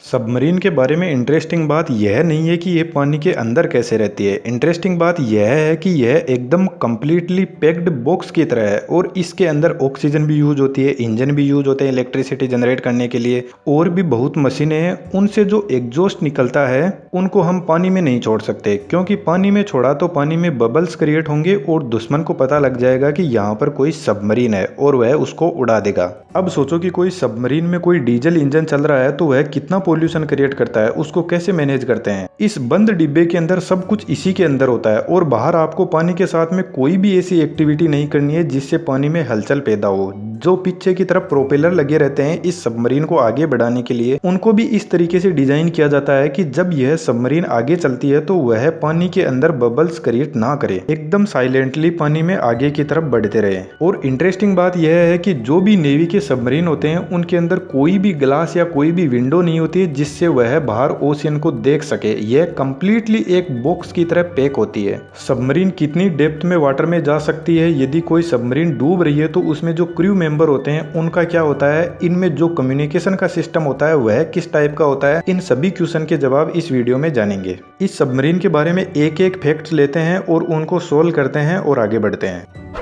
Submarine के बारे में इंटरेस्टिंग बात यह नहीं है कि यह पानी के अंदर कैसे रहती है। इंटरेस्टिंग बात यह है कि यह एकदम कंप्लीटली पैक्ड बॉक्स की तरह है और इसके अंदर ऑक्सीजन भी यूज होती है, इंजन भी यूज होते हैं इलेक्ट्रिसिटी जनरेट करने के लिए, और भी बहुत मशीनें हैं। उनसे जो एग्जॉस्ट निकलता है उनको हम पानी में नहीं छोड़ सकते, क्योंकि पानी में छोड़ा तो पानी में बबल्स क्रिएट होंगे और दुश्मन को पता लग जाएगा कि यहाँ पर कोई सबमरीन है और वह उसको उड़ा देगा। अब सोचो कि कोई सबमरीन में कोई डीजल इंजन चल रहा है तो वह कितना पॉल्यूशन क्रिएट करता है, उसको कैसे मैनेज करते हैं। इस बंद डिब्बे के अंदर सब कुछ इसी के अंदर होता है और बाहर आपको पानी के साथ में कोई भी ऐसी एक्टिविटी नहीं करनी है जिससे पानी में हलचल पैदा हो। जो पीछे की तरफ प्रोपेलर लगे रहते हैं इस सबमरीन को आगे बढ़ाने के लिए, उनको भी इस तरीके से डिजाइन किया जाता है कि जब यह सबमरीन आगे चलती है तो वह पानी के अंदर बबल्स क्रिएट ना करे, एकदम साइलेंटली पानी में आगे की तरफ बढ़ते रहे। और इंटरेस्टिंग बात यह है कि जो भी नेवी के सबमरीन होते हैं उनके अंदर कोई भी ग्लास या कोई भी विंडो नहीं होती है जिससे वह बाहर ओशियन को देख सके। यह कंप्लीटली एक बॉक्स की तरह पैक होती है। सबमरीन कितनी डेप्थ में वाटर में जा सकती है, यदि कोई सबमरीन डूब रही है तो उसमें जो क्रू मेंबर होते हैं उनका क्या होता है, इनमें जो कम्युनिकेशन का सिस्टम होता है वह किस टाइप का होता है, इन सभी क्वेश्चन के जवाब इस वीडियो में जानेंगे। इस सबमरीन के बारे में एक एक फैक्ट्स लेते हैं और उनको सोल्व करते हैं और आगे बढ़ते हैं।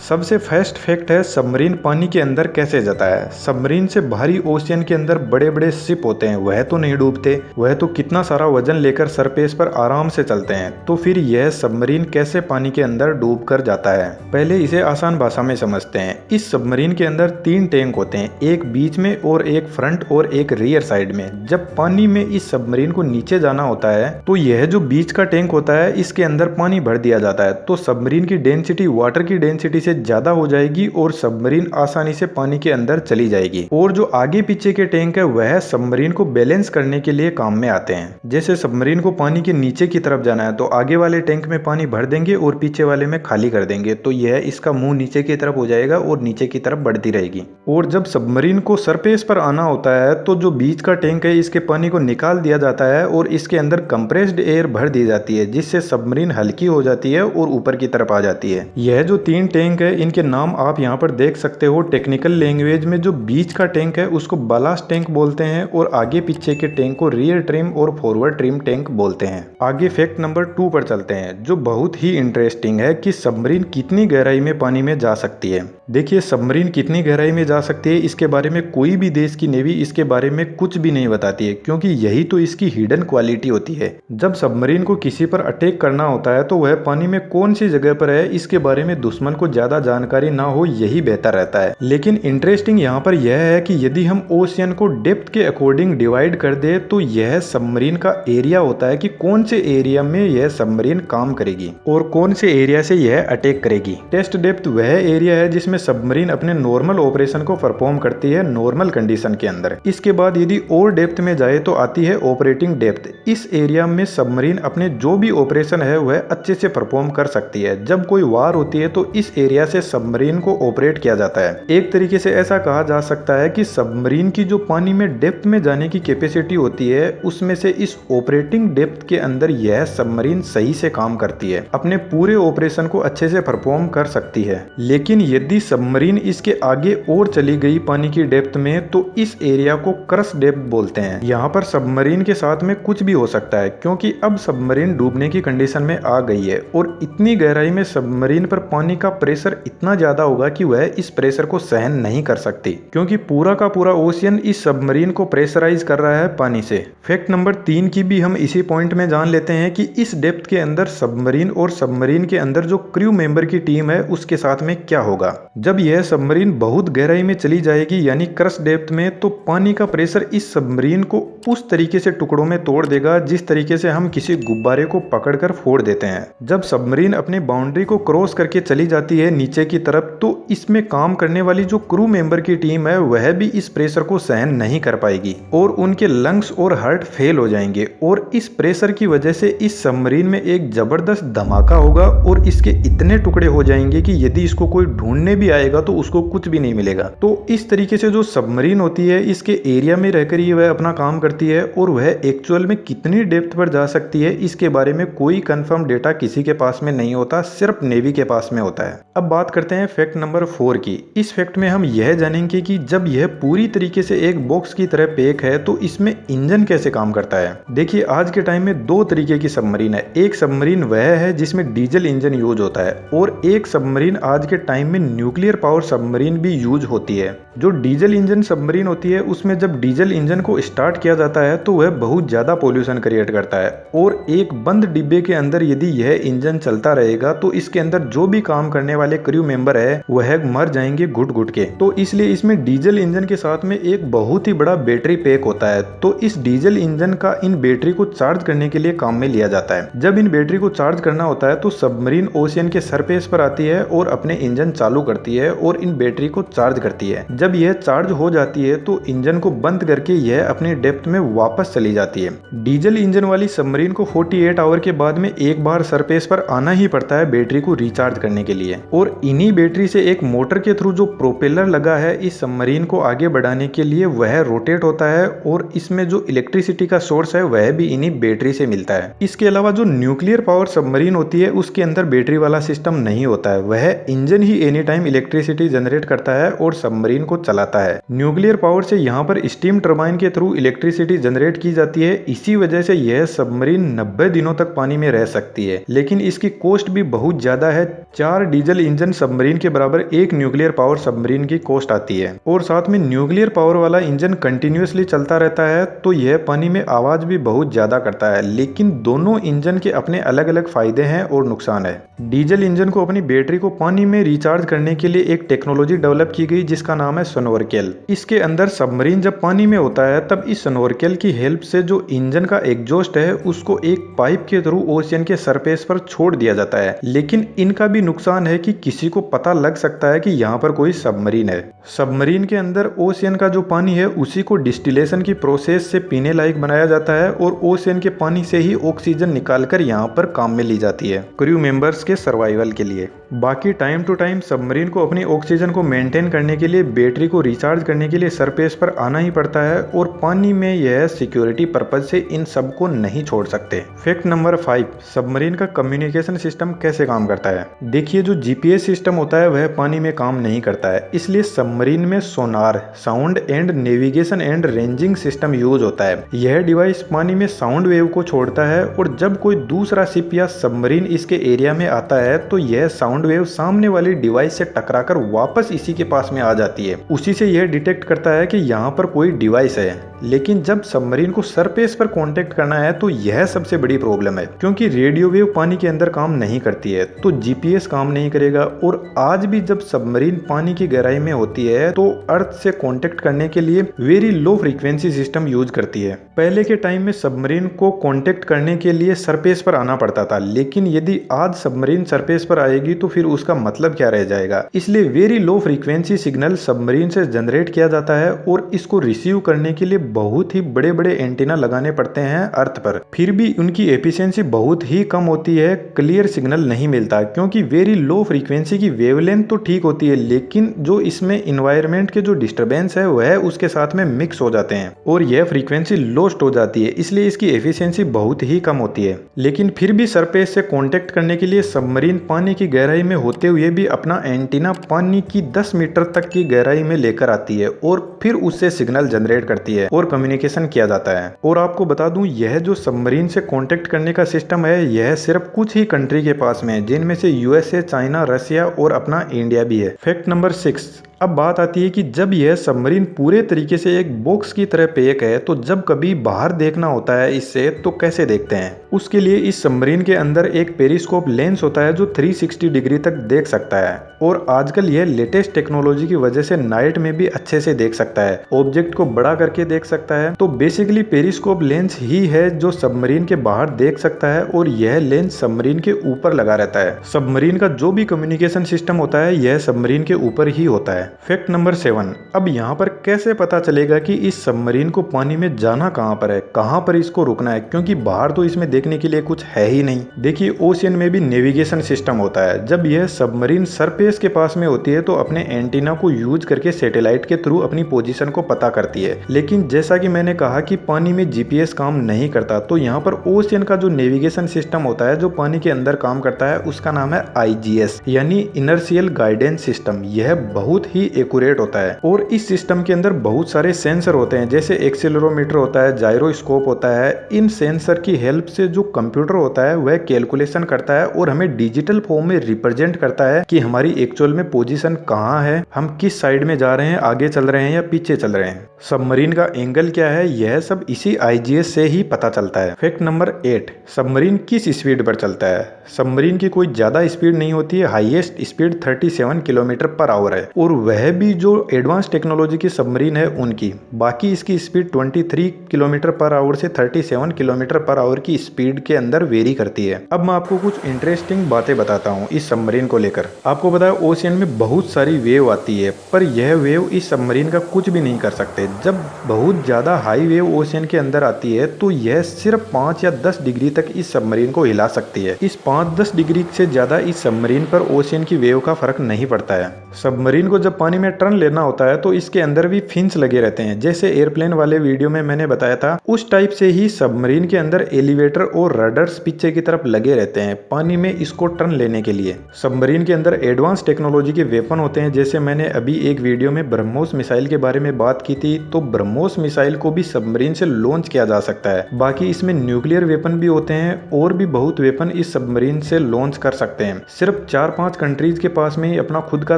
सबसे फर्स्ट फैक्ट है सबमरीन पानी के अंदर कैसे जाता है। सबमरीन से बाहरी ओशियन के अंदर बड़े बड़े शिप होते हैं, वह तो नहीं डूबते, वह तो कितना सारा वजन लेकर सरफेस पर आराम से चलते हैं। तो फिर यह सबमरीन कैसे पानी के अंदर डूब कर जाता है, पहले इसे आसान भाषा में समझते हैं। इस सबमरीन के अंदर 3 टैंक होते हैं, एक बीच में और एक फ्रंट और एक रियर साइड में। जब पानी में इस सबमरीन को नीचे जाना होता है तो यह जो बीच का टैंक होता है इसके अंदर पानी भर दिया जाता है, तो सबमरीन की डेंसिटी वाटर की डेंसिटी से ज्यादा हो जाएगी और सबमरीन आसानी से पानी के अंदर चली जाएगी। और जो आगे पीछे के टैंक है वह सबमरीन को बैलेंस करने के लिए काम में आते हैं। जैसे सबमरीन को पानी के नीचे की तरफ जाना है तो आगे वाले टैंक में पानी भर देंगे और पीछे वाले में खाली कर देंगे, तो यह इसका मुंह नीचे की तरफ हो जाएगा और नीचे की तरफ बढ़ती रहेगी। और जब सबमरीन को सरफेस पर आना होता है तो जो बीच का टैंक है इसके पानी को निकाल दिया जाता है और इसके अंदर कंप्रेस्ड एयर भर दी जाती है, जिससे सबमरीन हल्की हो जाती है और ऊपर की तरफ आ जाती है। यह जो 3 टैंक है इनके नाम आप यहाँ पर देख सकते हो। टेक्निकल लैंग्वेज में जो बीच का टैंक है उसको बालास्ट टैंक बोलते हैं और आगे पीछे के टैंक को रियर ट्रिम और फॉरवर्ड ट्रिम टैंक बोलते हैं। आगे फैक्ट नंबर 2 पर चलते हैं, जो बहुत ही इंटरेस्टिंग है कि सबमरीन कितनी गहराई में पानी में जा सकती है। देखिए सबमरीन कितनी गहराई में जा सकती है इसके बारे में कोई भी देश की नेवी इसके बारे में कुछ भी नहीं बताती है, क्योंकि यही तो इसकी हिडन क्वालिटी होती है। जब सबमरीन को किसी पर अटैक करना होता है तो वह पानी में कौन सी जगह पर है इसके बारे में दुश्मन को ज्यादा जानकारी ना हो, यही बेहतर रहता है। लेकिन इंटरेस्टिंग यहाँ पर यह है कि यदि हम ओशियन को डेप्थ के अकॉर्डिंग डिवाइड कर दे तो यह सबमरीन का एरिया होता है कि कौन से एरिया में यह सबमरीन काम करेगी और कौन से एरिया से यह अटैक करेगी। टेस्ट डेप्थ वह एरिया है जिसमें सबमरीन अपने नॉर्मल ऑपरेशन को परफॉर्म करती है नॉर्मल कंडीशन के अंदर। इसके बाद यदि और डेप्थ में जाए तो आती है ऑपरेटिंग डेप्थ। इस एरिया में सबमरीन अपने जो भी ऑपरेशन है वह अच्छे से परफॉर्म कर सकती है। जब कोई वार होती है तो इस एरिया से सबमरीन को ऑपरेट किया जाता है। एक तरीके से ऐसा कहा जा सकता है कि सबमरीन की जो पानी में डेप्थ में जाने की कैपेसिटी होती है उसमें से इस ऑपरेटिंग डेप्थ के अंदर यह सबमरीन सही से काम करती है, अपने पूरे ऑपरेशन को अच्छे से परफॉर्म कर सकती है। लेकिन यदि सबमरीन इसके आगे और चली गई पानी की डेप्थ में तो इस एरिया को क्रश डेप्थ बोलते हैं। यहाँ पर सबमरीन के साथ में कुछ भी हो सकता है, क्योंकि अब सबमरीन डूबने की कंडीशन में आ गई है और इतनी गहराई में सबमरीन पर पानी का प्रेशर इतना ज्यादा होगा कि वह इस प्रेशर को सहन नहीं कर सकती, क्योंकि पूरा का पूरा ओशियन इस सबमरीन को प्रेशराइज कर रहा है पानी से। फैक्ट नंबर 3 की भी हम इसी पॉइंट में जान लेते हैं कि इस डेप्थ के अंदर सबमरीन और सबमरीन के अंदर जो क्रू मेंबर की टीम है उसके साथ में क्या होगा। जब यह सबमरीन बहुत गहराई में चली जाएगी यानी क्रश डेप्थ में, तो पानी का प्रेशर इस सबमरीन को उस तरीके से टुकड़ों में तोड़ देगा जिस तरीके से हम किसी गुब्बारे को पकड़कर फोड़ देते हैं। जब सबमरीन अपनी बाउंड्री को क्रॉस करके चली जाती है नीचे की तरफ तो इसमें काम करने वाली जो क्रू मेंबर की टीम है वह भी इस प्रेशर को सहन नहीं कर पाएगी और उनके लंग्स और हार्ट फेल हो जाएंगे और इस प्रेशर की वजह से इस सबमरीन में एक जबरदस्त धमाका होगा और इसके इतने टुकड़े हो जाएंगे कि यदि इसको कोई ढूंढने भी आएगा तो उसको कुछ भी नहीं मिलेगा। तो इस तरीके से जो सबमरीन होती है इसके एरिया में रहकर ही वह अपना काम करती है और वह एक्चुअल में कितनी डेप्थ पर जा सकती है इसके बारे में कोई कंफर्म डेटा किसी के पास में नहीं होता, सिर्फ नेवी के पास में होता है। अब बात करते हैं फैक्ट नंबर 4 की। इस फैक्ट में हम यह जानेंगे कि जब यह पूरी तरीके से एक बॉक्स की तरह पैक है तो इसमें इंजन कैसे काम करता है। देखिए आज के टाइम में दो तरीके की सबमरीन है। एक सबमरीन वह है जिसमें डीजल इंजन यूज होता है और एक सबमरीन आज के टाइम में न्यूक्लियर पावर सबमरीन भी यूज होती है। जो डीजल इंजन सबमरीन होती है उसमें जब डीजल इंजन को स्टार्ट किया जाता है तो वह बहुत ज्यादा पोल्यूशन क्रिएट करता है और एक बंद डिब्बे के अंदर यदि यह इंजन चलता रहेगा तो इसके अंदर जो भी काम करने वाले क्रू मेंबर है वह मर जाएंगे घुट घुट के। तो इसलिए इसमें डीजल इंजन के साथ में एक बहुत ही बड़ा बैटरी पैक होता है। तो इस डीजल इंजन का इन बैटरी को चार्ज करने के लिए काम में लिया जाता है। जब इन बैटरी को चार्ज करना होता है तो सबमरीन ओशियन के सरफेस पर आती है और अपने इंजन चालू करती है और इन बैटरी को चार्ज करती है। जब यह चार्ज हो जाती है तो इंजन को बंद करके यह अपनी डेप्थ में वापस चली जाती है। डीजल इंजन वाली सबमरीन को 48 आवर के बाद में एक बार सरफेस पर आना ही पड़ता है बैटरी को रिचार्ज करने के लिए और इन्हीं बैटरी से एक मोटर के थ्रू जो प्रोपेलर लगा है इस सबमरीन को आगे बढ़ाने के लिए वह रोटेट होता है और इसमें जो इलेक्ट्रिसिटी का सोर्स है वह भी इन्हीं बैटरी से मिलता है। इसके अलावा जो न्यूक्लियर पावर सबमरीन होती है उसके अंदर बैटरी वाला सिस्टम नहीं होता है। वह इंजन ही एनी टाइम इलेक्ट्रिसिटी जनरेट करता है और सबमरीन को चलाता है। न्यूक्लियर पावर से यहाँ पर स्टीम टरबाइन के थ्रू इलेक्ट्रिसिटी जनरेट की जाती है। इसी वजह से यह सबमरीन 90 दिनों तक पानी में रह सकती है, लेकिन इसकी कॉस्ट भी बहुत ज्यादा है। 4 डीजल इंजन सबमरीन के बराबर एक न्यूक्लियर पावर सबमरीन की कॉस्ट आती है और साथ में न्यूक्लियर पावर वाला इंजन कंटिन्यूअसली चलता रहता है तो यह पानी में आवाज भी बहुत ज्यादा करता है। लेकिन दोनों इंजन के अपने अलग अलग फायदे हैं और नुकसान है। डीजल इंजन को अपनी बैटरी को पानी में रिचार्ज करने के लिए एक टेक्नोलॉजी डेवलप की गई जिसका नाम है स्नोरकेल। इसके अंदर सबमरीन जब पानी में होता है तब इस स्नोरकेल की हेल्प से जो इंजन का एग्जॉस्ट है उसको एक पाइप के थ्रू ओशियन के सरफेस पर छोड़ दिया जाता है। लेकिन इनका भी नुकसान है कि किसी को पता लग सकता है कि यहाँ पर कोई सबमरीन है। सबमरीन के अंदर ओशियन का जो पानी है उसी को डिस्टिलेशन की प्रोसेस से पीने लायक बनाया जाता है और ओशियन के पानी से ही ऑक्सीजन निकालकर यहाँ पर काम में ली जाती है क्रू मेंबर्स के सर्वाइवल के लिए। बाकी टाइम टू टाइम सबमरीन को अपनी ऑक्सीजन को मेंटेन करने के लिए बैटरी को रिचार्ज करने के लिए सरफेस पर आना ही पड़ता है और पानी में यह सिक्योरिटी पर्पज से इन सब को नहीं छोड़ सकते। फैक्ट नंबर 5, सबमरीन का कम्युनिकेशन सिस्टम कैसे काम करता है। देखिए जो जीपीएस सिस्टम होता है वह पानी में काम नहीं करता है, इसलिए सबमरीन में sonar, sound and navigation and ranging system use होता है। यह डिवाइस पानी में साउंड वेव को छोड़ता है और जब कोई दूसरा शिप या सबमरीन इसके एरिया में आता है तो यह साउंड वेव सामने वाली डिवाइस से टकराकर वापस इसी के पास में आ जाती है। उसी से यह डिटेक्ट करता है कि यहाँ पर कोई डिवाइस है। लेकिन जब सबमरीन को सरफेस पर कांटेक्ट करना है तो यह सबसे बड़ी प्रॉब्लम है, क्योंकि रेडियो वेव पानी के अंदर काम नहीं करती है तो जीपीएस काम नहीं करेगा। और आज भी जब सबमरीन पानी की गहराई में होती है तो अर्थ से कांटेक्ट करने के लिए very low frequency system use करती है। पहले के टाइम में सबमरीन को कांटेक्ट करने के लिए सरफेस पर आना पड़ता था, लेकिन यदि आज सबमरीन सरफेस पर आएगी तो फिर उसका मतलब क्या रह जाएगा। इसलिए very low frequency signal submarine से जनरेट किया जाता है और इसको रिसीव करने के लिए बहुत ही बड़े बड़े एंटीना लगाने पड़ते हैं अर्थ पर। फिर भी उनकी एफिशिएंसी बहुत ही कम होती है, क्लियर सिग्नल नहीं मिलता, क्योंकि वेरी लो फ्रीक्वेंसी की वेवलेंथ तो ठीक होती है लेकिन जो इसमें इन्वायरमेंट के जो डिस्टरबेंस है वह उसके साथ में मिक्स हो जाते हैं और यह फ्रीक्वेंसी लॉस्ट हो जाती है, इसलिए इसकी एफिशिएंसी बहुत ही कम होती है। लेकिन फिर भी सरफेस से कांटेक्ट करने के लिए सबमरीन पानी की गहराई में होते हुए भी अपना एंटीना पानी की 10 मीटर तक की गहराई में लेकर आती है और फिर उससे सिग्नल जनरेट करती है और कम्युनिकेशन किया जाता है। और आपको बता दूं यह जो सबमरीन से कांटेक्ट करने का सिस्टम है यह सिर्फ कुछ ही कंट्री के पास में है, जिनमें से यूएसए, चाइना, रशिया और अपना इंडिया भी है। फैक्ट नंबर 6, अब बात आती है कि जब यह सबमरीन पूरे तरीके से एक बॉक्स की तरह पैक है तो जब कभी बाहर देखना होता है इससे तो कैसे देखते हैं। उसके लिए इस सबमरीन के अंदर एक पेरिस्कोप लेंस होता है जो 360 डिग्री तक देख सकता है और आजकल यह लेटेस्ट टेक्नोलॉजी की वजह से नाइट में भी अच्छे से देख सकता है, ऑब्जेक्ट को बड़ा करके देख सकता है। तो बेसिकली पेरिस्कोप लेंस ही है जो सबमरीन के बाहर देख सकता है और यह लेंस सबमरीन के ऊपर लगा रहता है। सबमरीन का जो भी कम्युनिकेशन सिस्टम होता है यह सबमरीन के ऊपर ही होता है। फैक्ट नंबर 7, अब यहाँ पर कैसे पता चलेगा कि इस सबमरीन को पानी में जाना कहाँ पर है, कहाँ पर इसको रुकना है, क्योंकि बाहर तो इसमें देखने के लिए कुछ है ही नहीं। देखिए ओशियन में भी नेविगेशन सिस्टम होता है। जब यह सबमरीन सरफेस के पास में होती है तो अपने एंटीना को यूज करके सैटेलाइट के थ्रू अपनी पोजीशन को पता करती है। लेकिन जैसा कि मैंने कहा कि पानी में जीपीएस काम नहीं करता, तो यहाँ पर ओशियन का जो नेविगेशन सिस्टम होता है जो पानी के अंदर काम करता है उसका नाम है आईजीएस यानी इनर्शियल गाइडेंस सिस्टम। यह बहुत ही एक्यूरेट होता है और इस सिस्टम के अंदर बहुत सारे सेंसर होते हैं, जैसे एक्सीलरोमीटर होता है, जायरोस्कोप होता है। इन सेंसर की हेल्प से जो कंप्यूटर होता है वह कैलकुलेशन करता है और हमें डिजिटल फॉर्म में रिप्रेजेंट करता है कि हमारी एक्चुअल में पोजीशन कहाँ है, हम किस साइड में जा रहे हैं, आगे चल रहे हैं या पीछे चल रहे हैं, सबमरीन का एंगल क्या है, यह सब इसी आईजीएस से ही पता चलता है। फैक्ट नंबर 8, सबमरीन किस स्पीड पर चलता है। सबमरीन की कोई ज्यादा स्पीड नहीं होती है, highest speed 37 kilometre per hour है और वह भी जो एडवांस टेक्नोलॉजी की सबमरीन है उनकी। बाकी इसकी स्पीड 23 किलोमीटर पर आवर से 37 किलोमीटर पर आवर की स्पीड के अंदर वेरी करती है। अब मैं आपको कुछ इंटरेस्टिंग बातें बताता हूँ इस सबमरीन को लेकर। आपको पता है ओशियन में बहुत सारी वेव आती है, पर यह वेव इस सबमरीन का कुछ भी नहीं कर सकते। जब बहुत ज्यादा हाई वेव ओशियन के अंदर आती है तो यह सिर्फ 5 या 10 डिग्री तक इस सबमरीन को हिला सकती है। इस 5-10 डिग्री से ज्यादा इस सबमरीन पर ओशियन की वेव का फर्क नहीं पड़ता है। सबमरीन को जब पानी में टर्न लेना होता है तो इसके अंदर भी फिन्स लगे रहते हैं, जैसे एयरप्लेन वाले वीडियो में मैंने बताया था। उस टाइप से ही सबमरीन के अंदर एलिवेटर और रडर्स पीछे की तरफ लगे रहते हैं पानी में इसको टर्न लेने के लिए। सबमरीन के अंदर एडवांस टेक्नोलॉजी के वेपन होते हैं, जैसे मैंने अभी एक वीडियो में ब्रह्मोस मिसाइल के बारे में बात की थी, तो ब्रह्मोस मिसाइल को भी सबमरीन से लॉन्च किया जा सकता है। बाकी इसमें न्यूक्लियर वेपन भी होते हैं और भी बहुत वेपन इस सबमरीन से लॉन्च कर सकते हैं। सिर्फ 4-5 कंट्रीज के पास में ही अपना खुद का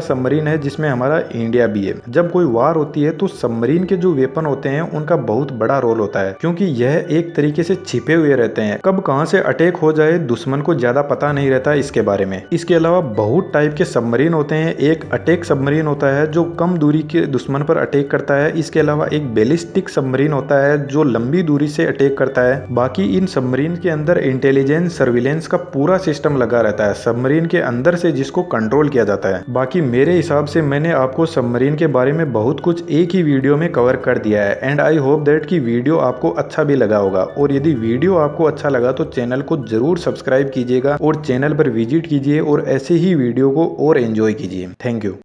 सबमरीन है, जिसमें हमारा इंडिया भी है। जब कोई वार होती है तो सबमरीन के जो वेपन होते हैं उनका बहुत बड़ा रोल होता है, क्योंकि यह एक तरीके से छिपे हुए रहते हैं। कब कहां से अटैक हो जाए दुश्मन को ज्यादा पता नहीं रहता इसके बारे में। इसके अलावा बहुत टाइप के सबमरीन होते हैं। एक अटैक सबमरीन होता है जो कम दूरी के दुश्मन पर अटैक करता है। इसके अलावा एक बैलिस्टिक सबमरीन होता है जो लंबी दूरी से अटैक करता है। बाकी इन सबमरीन के अंदर इंटेलिजेंस सर्विलेंस का पूरा सिस्टम लगा रहता है सबमरीन के अंदर से, जिसको कंट्रोल किया जाता है। बाकी मेरे हिसाब से मैंने आपको सबमरीन के बारे में बहुत कुछ एक ही वीडियो में कवर कर दिया है एंड आई होप दैट कि वीडियो आपको अच्छा भी लगा होगा। और यदि वीडियो आपको अच्छा लगा तो चैनल को जरूर सब्सक्राइब कीजिएगा और चैनल पर विजिट कीजिए और ऐसे ही वीडियो को और एंजॉय कीजिए। Thank you.